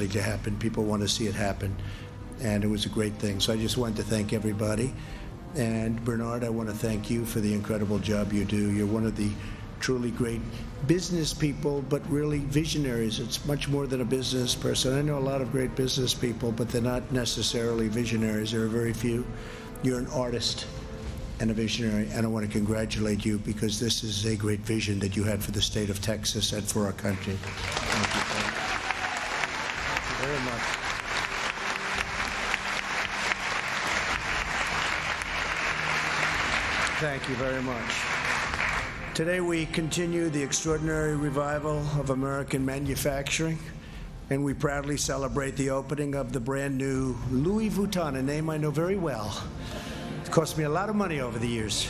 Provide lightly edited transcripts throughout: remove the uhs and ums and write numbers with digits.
starting to happen. People want to see it happen, and it was a great thing. So I just wanted to thank everybody. And Bernard, I want to thank you for the incredible job you do. You're one of the truly great business people, but really visionaries. It's much more than a business person. I know a lot of great business people, but they're not necessarily visionaries. There are very few. You're an artist and a visionary, and I want to congratulate you because this is a great vision that you had for the state of Texas and for our country. Thank you, thank you very much. Thank you very much. Today we continue the extraordinary revival of American manufacturing, and we proudly celebrate the opening of the brand new Louis Vuitton, a name I know very well. It cost me a lot of money over the years.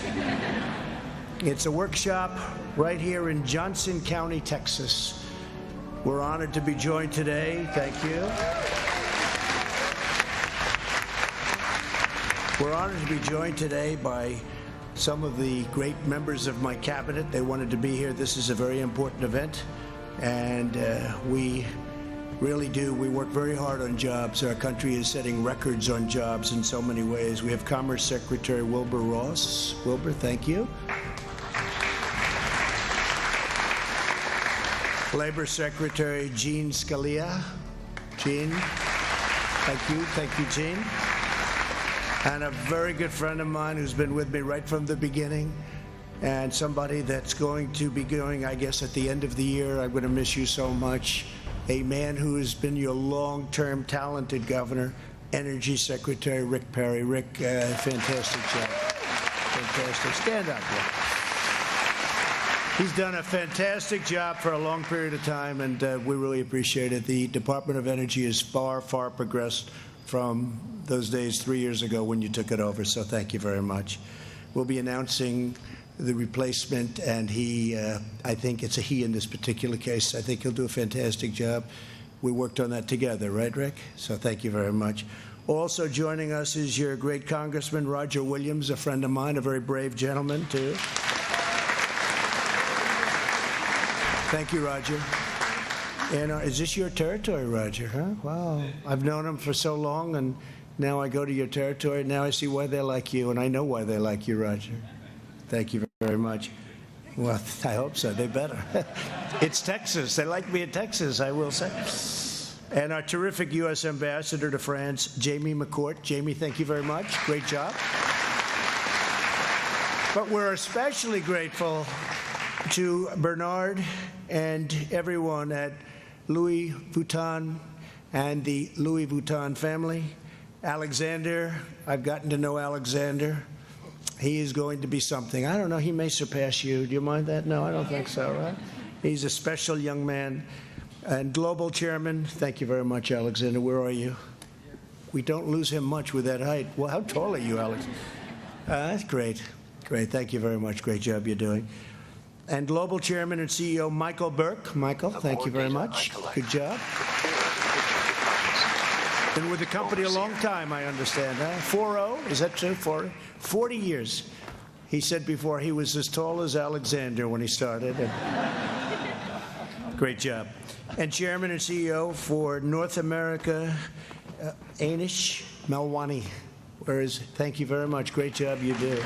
It's a workshop right here in Johnson County, Texas. We're honored to be joined today. Thank you. We're honored to be joined today by some of the great members of my cabinet. They wanted to be here. This is a very important event, and we really do. We work very hard on jobs. Our country is setting records on jobs in so many ways. We have Commerce Secretary Wilbur Ross. Wilbur, thank you. Labor Secretary Gene Scalia. Gene, thank you. Thank you, Gene. And a very good friend of mine who's been with me right from the beginning, and somebody that's going to be going, I guess, at the end of the year. I'm going to miss you so much. A man who has been your long-term talented governor, Energy Secretary Rick Perry. Rick, fantastic job. Fantastic. Stand up, Rick. He's done a fantastic job for a long period of time, and we really appreciate it. The Department of Energy is far, far progressed from those days 3 years ago when you took it over, so thank you very much. We'll be announcing the replacement, and he, I think it's a he in this particular case. I think he'll do a fantastic job. We worked on that together, right, Rick? So thank you very much. Also joining us is your great Congressman, Roger Williams, a friend of mine, a very brave gentleman, too. Thank you, Roger. And is this your territory, Roger, huh? Wow. I've known him for so long, and now I go to your territory. Now I see why they like you, and I know why they like you, Roger. Thank you very much. Well, I hope so. They better. It's Texas. They like me in Texas, I will say. And our terrific U.S. Ambassador to France, Jamie McCourt. Jamie, thank you very much. Great job. But we're especially grateful to Bernard and everyone at Louis Vuitton and the Louis Vuitton family. Alexander, I've gotten to know Alexander. He is going to be something. I don't know, he may surpass you. Do you mind that? No, I don't think so, right? He's a special young man. And Global Chairman, thank you very much, Alexander. Where are you? We don't lose him much with that height. Well, how tall are you, Alex? That's great. Great, thank you very much. Great job you're doing. And Global Chairman and CEO Michael Burke. Michael, thank you very much. Good job. Been with the company a long time, I understand, huh? 4-0, is that true? 40 years. He said before he was as tall as Alexander when he started. Great job. And Chairman and CEO for North America, Anish Melwani. Thank you very much. Great job you do.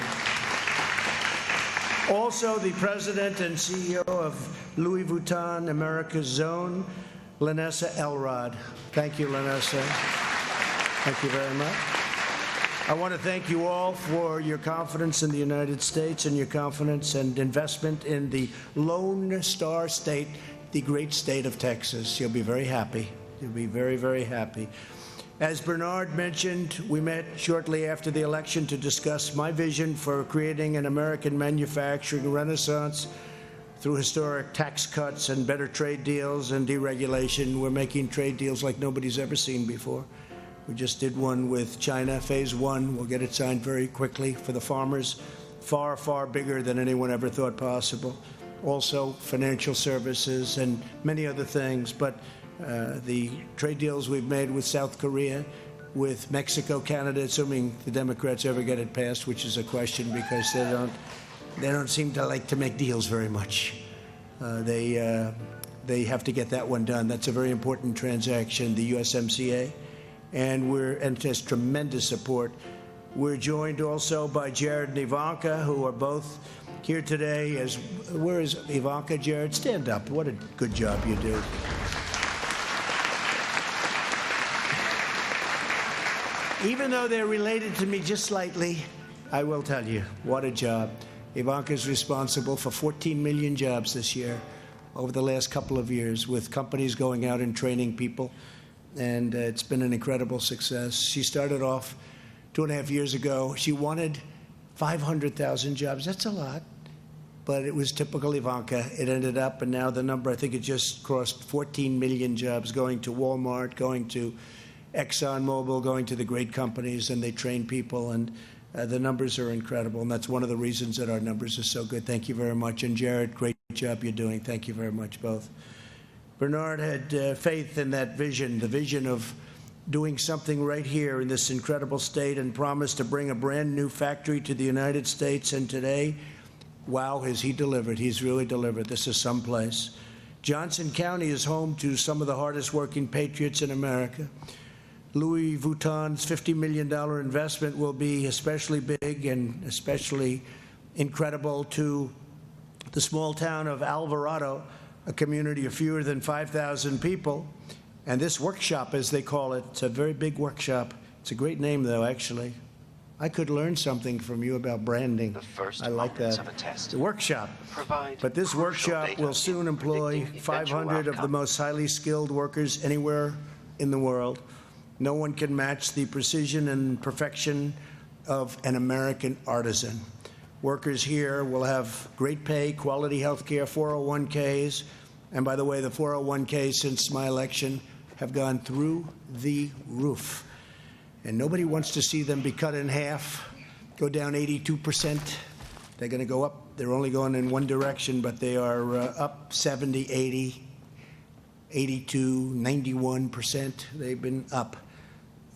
Also, the President and CEO of Louis Vuitton America's Zone, Lanessa Elrod. Thank you, Lanessa. Thank you very much. I want to thank you all for your confidence in the United States and your confidence and investment in the Lone Star State, the great state of Texas. You'll be very happy. You'll be very, very happy. As Bernard mentioned, we met shortly after the election to discuss my vision for creating an American manufacturing renaissance through historic tax cuts and better trade deals and deregulation. We're making trade deals like nobody's ever seen before. We just did one with China, phase one. We'll get it signed very quickly for the farmers. Far, far bigger than anyone ever thought possible. Also, financial services and many other things. But the trade deals we've made with South Korea, with Mexico, Canada, assuming the Democrats ever get it passed, which is a question because they don't seem to like to make deals very much. They they have to get that one done. That's a very important transaction, the USMCA, and it has tremendous support. We're joined also by Jared and Ivanka, who are both here today. Where is Ivanka? Jared, stand up. What a good job you do. Even though they're related to me just slightly, I will tell you, what a job. Ivanka is responsible for 14 million jobs this year over the last couple of years, with companies going out and training people, and it's been an incredible success. She started off 2.5 years ago. She wanted 500,000 jobs. That's a lot, but it was typical Ivanka. It ended up, and now the number, I think it just crossed 14 million jobs, going to Walmart, going to ExxonMobil, going to the great companies, and they train people, and the numbers are incredible, and that's one of the reasons that our numbers are so good. Thank you very much. And Jared, great job you're doing. Thank you very much, both. Bernard had faith in that vision, the vision of doing something right here in this incredible state, and promised to bring a brand new factory to the United States. And today, wow, has he delivered. He's really delivered. This is someplace. Johnson County is home to some of the hardest working patriots in America. Louis Vuitton's $50 million investment will be especially big and especially incredible to the small town of Alvarado, a community of fewer than 5,000 people. And this workshop, as they call it, it's a very big workshop. It's a great name, though, actually. I could learn something from you about branding. I like that. It's a workshop. But this workshop will soon employ 500 of the most highly skilled workers anywhere in the world. No one can match the precision and perfection of an American artisan. Workers here will have great pay, quality health care, 401ks. And by the way, the 401ks since my election have gone through the roof. And nobody wants to see them be cut in half, go down 82%. They're going to go up. They're only going in one direction, but they are up 70, 80, 82, 91%. They've been up.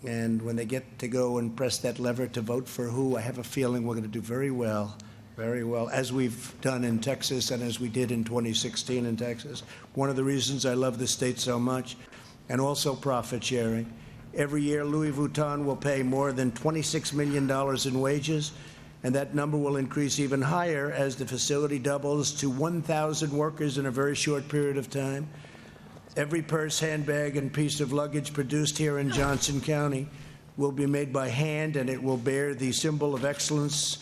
And when they get to go and press that lever to vote for who, I have a feeling we're going to do very well, as we've done in Texas and as we did in 2016 in Texas. One of the reasons I love this state so much, and also profit sharing. Every year, Louis Vuitton will pay more than $26 million in wages, and that number will increase even higher as the facility doubles to 1,000 workers in a very short period of time. Every purse, handbag, and piece of luggage produced here in Johnson County will be made by hand, and it will bear the symbol of excellence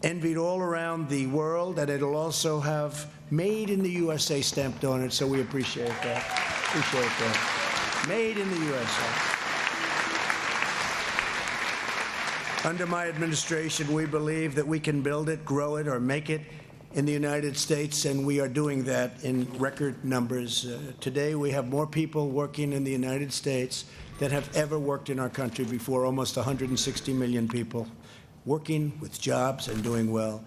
envied all around the world, and it'll also have Made in the USA stamped on it, so we appreciate that. Made in the USA. Under my administration, we believe that we can build it, grow it, or make it in the United States, and we are doing that in record numbers. Today, we have more people working in the United States than have ever worked in our country before, almost 160 million people working with jobs and doing well.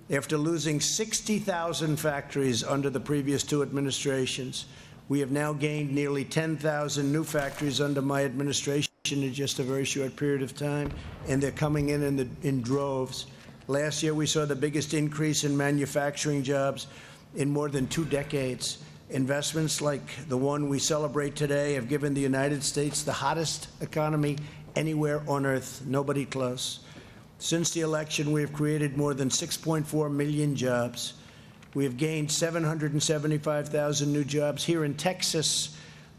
After losing 60,000 factories under the previous two administrations, we have now gained nearly 10,000 new factories under my administration in just a very short period of time, and they're coming in droves. Last year, we saw the biggest increase in manufacturing jobs in more than 2 decades. Investments like the one we celebrate today have given the United States the hottest economy anywhere on earth, nobody close. Since the election, we have created more than 6.4 million jobs. We have gained 775,000 new jobs here in Texas,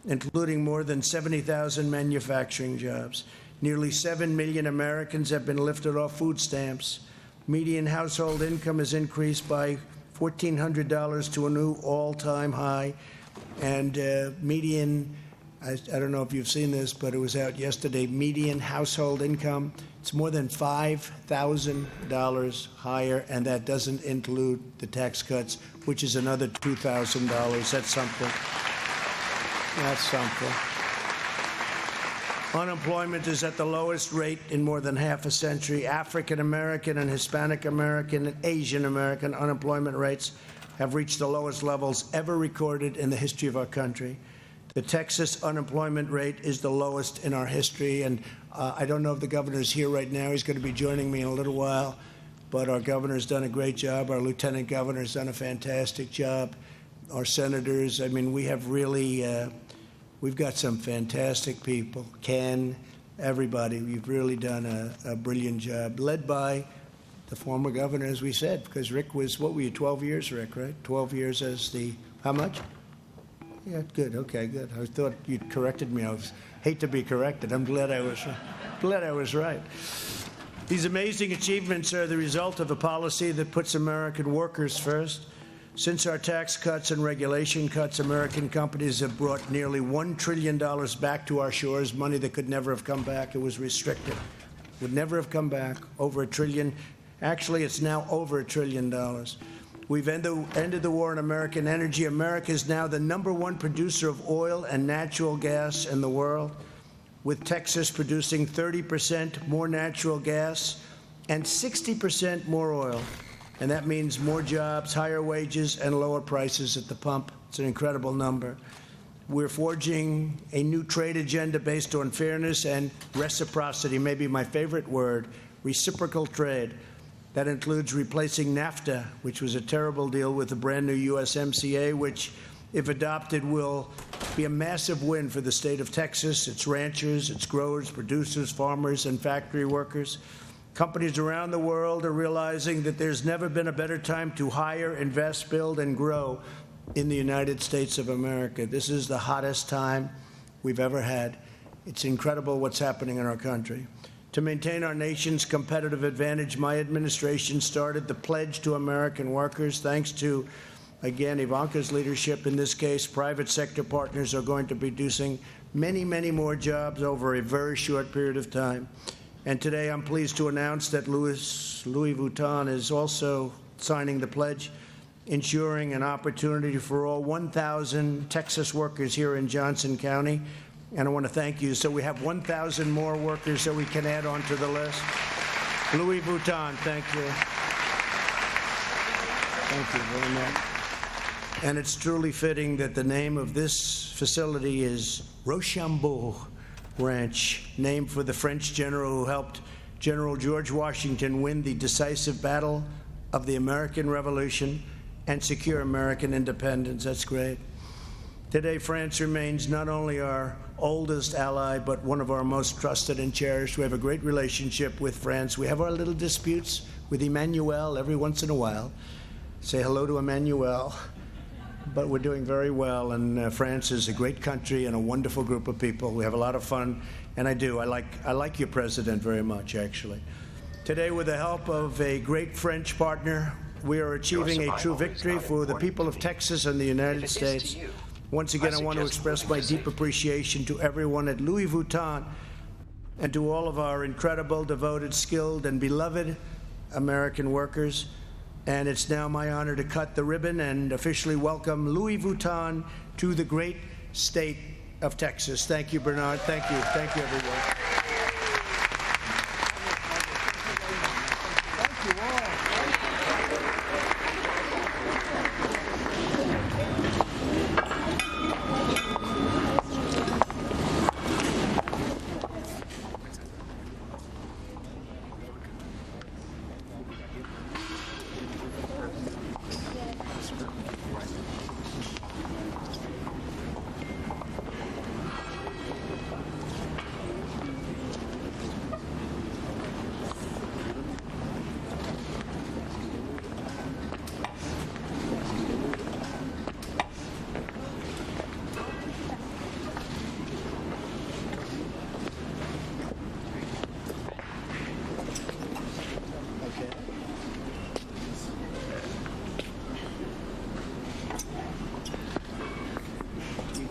including more than 70,000 manufacturing jobs. Nearly 7 million Americans have been lifted off food stamps. Median household income has increased by $1,400 to a new all-time high. And median, I don't know if you've seen this, but it was out yesterday, median household income, it's more than $5,000 higher, and that doesn't include the tax cuts, which is another $2,000. That's something. That's something. Unemployment is at the lowest rate in more than half a century. African American and Hispanic American and Asian American unemployment rates have reached the lowest levels ever recorded in the history of our country. The Texas unemployment rate is the lowest in our history, and I don't know if the governor's here right now. He's going to be joining me in a little while, but our governor's done a great job. Our lieutenant governor's done a fantastic job, our senators. I mean, we have really, we've got some fantastic people. Ken, everybody, we've really done a brilliant job, led by the former governor, as we said, because Rick was, what were you, 12 years, Rick, right? 12 years as the, how much? Yeah, good, okay, good. I thought you'd corrected me. I hate to be corrected. I'm glad I was right. These amazing achievements are the result of a policy that puts American workers first. Since our tax cuts and regulation cuts, American companies have brought nearly $1 trillion back to our shores, money that could never have come back. It was restricted. Would never have come back. Over $1 trillion. Actually, it's now over $1 trillion. We've ended the war on American energy. America is now the #1 producer of oil and natural gas in the world, with Texas producing 30% more natural gas and 60% more oil. And that means more jobs, higher wages, and lower prices at the pump. It's an incredible number. We're forging a new trade agenda based on fairness and reciprocity, maybe my favorite word, reciprocal trade. That includes replacing NAFTA, which was a terrible deal, with a brand new USMCA, which, if adopted, will be a massive win for the state of Texas, its ranchers, its growers, producers, farmers, and factory workers. Companies around the world are realizing that there's never been a better time to hire, invest, build, and grow in the United States of America. This is the hottest time we've ever had. It's incredible what's happening in our country. To maintain our nation's competitive advantage, my administration started the Pledge to American Workers. Thanks to, again, Ivanka's leadership, in this case, private sector partners are going to be producing many, many more jobs over a very short period of time. And today I'm pleased to announce that Louis Vuitton is also signing the pledge, ensuring an opportunity for all 1,000 Texas workers here in Johnson County. And I want to thank you. So we have 1,000 more workers that we can add on to the list. Louis Vuitton, thank you. Thank you very much. And it's truly fitting that the name of this facility is Rochambeau Ranch, named for the French general who helped General George Washington win the decisive battle of the American Revolution and secure American independence. That's great. Today, France remains not only our oldest ally, but one of our most trusted and cherished. We have a great relationship with France. We have our little disputes with Emmanuel every once in a while. Say hello to Emmanuel. But we're doing very well, and France is a great country and a wonderful group of people. We have a lot of fun, and I like your president very much, actually. Today, with the help of a great French partner, we are achieving a true victory for the people of Texas and the United States. Once again, I want to express my deep appreciation to everyone at Louis Vuitton and to all of our incredible, devoted, skilled, and beloved American workers. And it's now my honor to cut the ribbon and officially welcome Louis Vuitton to the great state of Texas. Thank you, Bernard. Thank you. Thank you, everyone. Thank you all.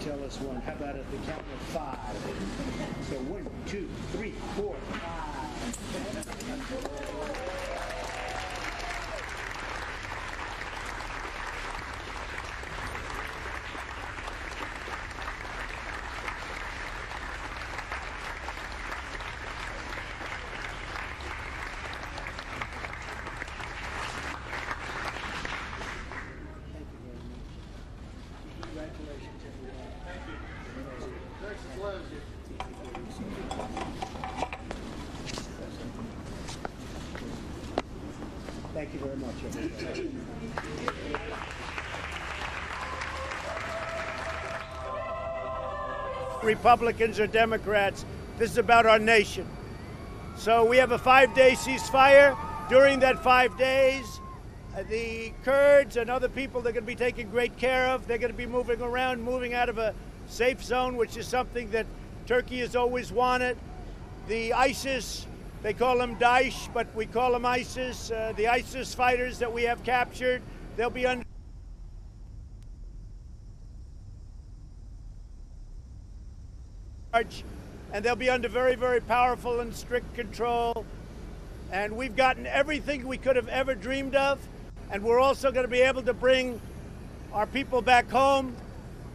Tell us one. How about at the count of 5? So 1, 2, 3, 4, 5. Congratulations, everyone. Thank you. Texas loves you. Thank you very much, everybody. Republicans or Democrats. This is about our nation. So we have a 5-day ceasefire. During that 5 days, the Kurds and other people they're going to be taken great care of. They're going to be moving around, moving out of a safe zone, which is something that Turkey has always wanted. The ISIS, they call them Daesh, but we call them ISIS. The ISIS fighters that we have captured, they'll be under and they'll be under very, very powerful and strict control. And we've gotten everything we could have ever dreamed of. And we're also going to be able to bring our people back home.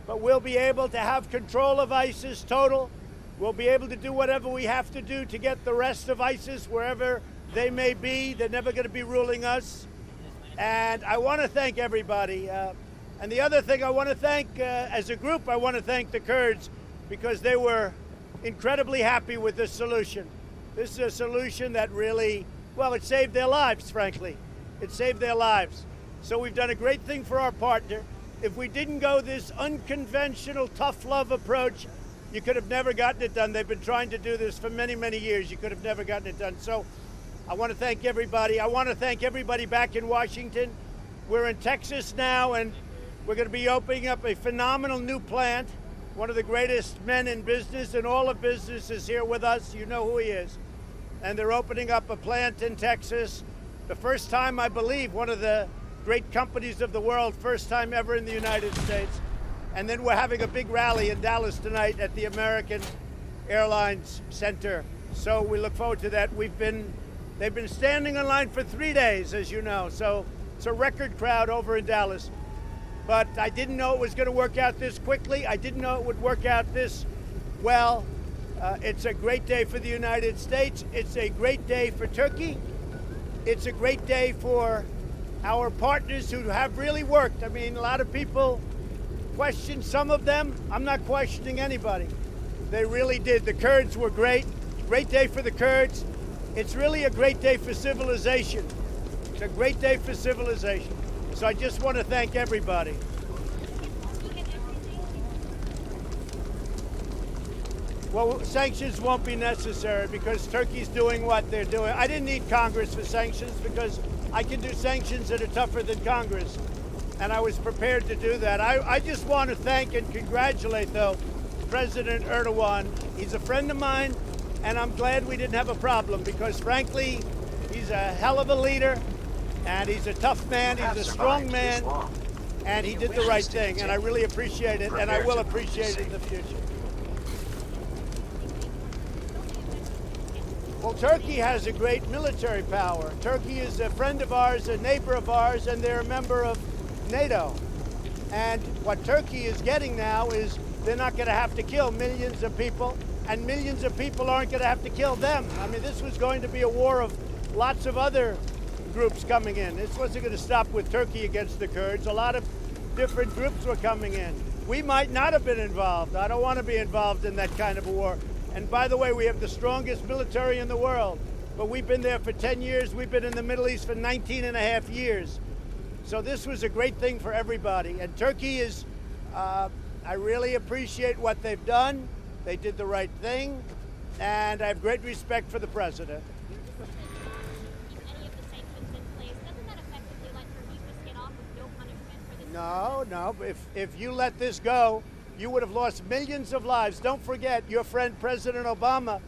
But we'll be able to have control of ISIS total. We'll be able to do whatever we have to do to get the rest of ISIS wherever they may be. They're never going to be ruling us. And I want to thank everybody. And the other thing I want to thank, as a group, I want to thank the Kurds, because they were incredibly happy with this solution. This is a solution that really, well, it saved their lives, frankly. It saved their lives. So we've done a great thing for our partner. If we didn't go this unconventional, tough love approach, you could have never gotten it done. They've been trying to do this for many, many years. You could have never gotten it done. So I want to thank everybody. I want to thank everybody back in Washington. We're in Texas now, and we're going to be opening up a phenomenal new plant. One of the greatest men in business, and all of business is here with us. You know who he is. And they're opening up a plant in Texas. The first time, I believe, one of the great companies of the world, first time ever in the United States. And then we're having a big rally in Dallas tonight at the American Airlines Center. So we look forward to that. They've been standing in line for 3 days, as you know. So it's a record crowd over in Dallas. But I didn't know it was going to work out this quickly. I didn't know it would work out this well. It's a great day for the United States. It's a great day for Turkey. It's a great day for our partners who have really worked. I mean, a lot of people question some of them. I'm not questioning anybody. They really did. The Kurds were great. Great day for the Kurds. It's really a great day for civilization. It's a great day for civilization. So I just want to thank everybody. Well, sanctions won't be necessary because Turkey's doing what they're doing. I didn't need Congress for sanctions because I can do sanctions that are tougher than Congress. And I was prepared to do that. I just want to thank and congratulate, though, President Erdogan. He's a friend of mine, and I'm glad we didn't have a problem because, frankly, he's a hell of a leader, and he's a tough man, he's a strong man, and he did the right thing, and I really appreciate it, and I will appreciate it in the future. Well, Turkey has a great military power. Turkey is a friend of ours, a neighbor of ours, and they're a member of NATO. And what Turkey is getting now is they're not going to have to kill millions of people, and millions of people aren't going to have to kill them. I mean, this was going to be a war of lots of other groups coming in. This wasn't going to stop with Turkey against the Kurds. A lot of different groups were coming in. We might not have been involved. I don't want to be involved in that kind of a war. And by the way, we have the strongest military in the world. But we've been there for 10 years. We've been in the Middle East for 19 and a half years. So this was a great thing for everybody. And Turkey is, I really appreciate what they've done. They did the right thing. And I have great respect for the president. No. If you let this go, you would have lost millions of lives. Don't forget, your friend President Obama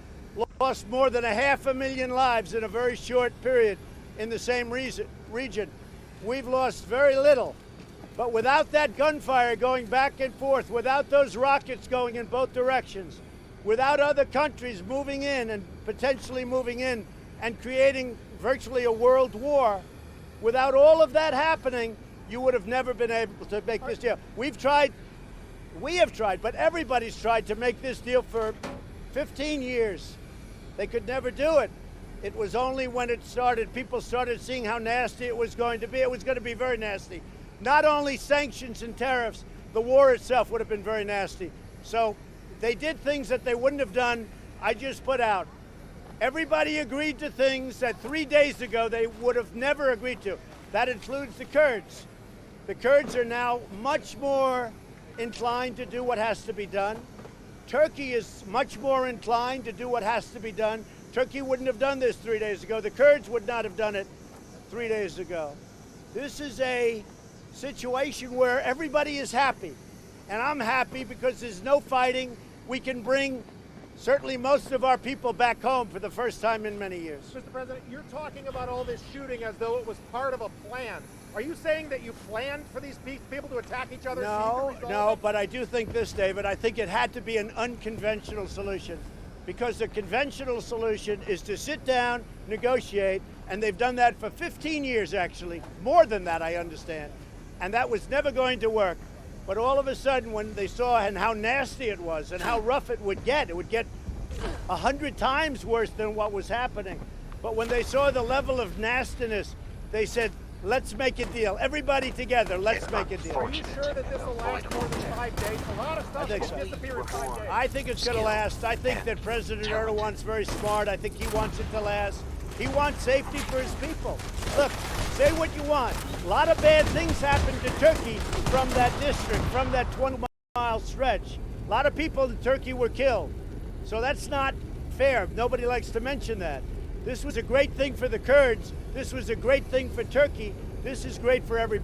lost more than 500,000 lives in a very short period in the same region. We've lost very little. But without that gunfire going back and forth, without those rockets going in both directions, without other countries moving in and potentially moving in and creating virtually a world war, without all of that happening, you would have never been able to make this deal. We have tried, but everybody's tried to make this deal for 15 years. They could never do it. It was only when it started, people started seeing how nasty it was going to be. It was going to be very nasty. Not only sanctions and tariffs, the war itself would have been very nasty. So they did things that they wouldn't have done. I just put out. Everybody agreed to things that 3 days ago they would have never agreed to. That includes the Kurds. The Kurds are now much more inclined to do what has to be done. Turkey is much more inclined to do what has to be done. Turkey wouldn't have done this 3 days ago. The Kurds would not have done it 3 days ago. This is a situation where everybody is happy. And I'm happy because there's no fighting. We can bring certainly most of our people back home for the first time in many years. Mr. President, you're talking about all this shooting as though it was part of a plan. Are you saying that you planned for these people to attack each other? No, but I do think this, David. I think it had to be an unconventional solution, because the conventional solution is to sit down, negotiate, and they've done that for 15 years, actually. More than that, I understand. And that was never going to work. But all of a sudden, when they saw and how nasty it was and how rough it would get 100 times worse than what was happening. But when they saw the level of nastiness, they said, let's make a deal. Everybody together, let's make a deal. Are you sure that this will last more than 5 days? A lot of stuff will disappear in 5 days. I think it's going to last. I think that President Erdogan's very smart. I think he wants it to last. He wants safety for his people. Look, say what you want. A lot of bad things happened to Turkey from that district, from that 20-mile stretch. A lot of people in Turkey were killed. So that's not fair. Nobody likes to mention that. This was a great thing for the Kurds. This was a great thing for Turkey. This is great for everybody.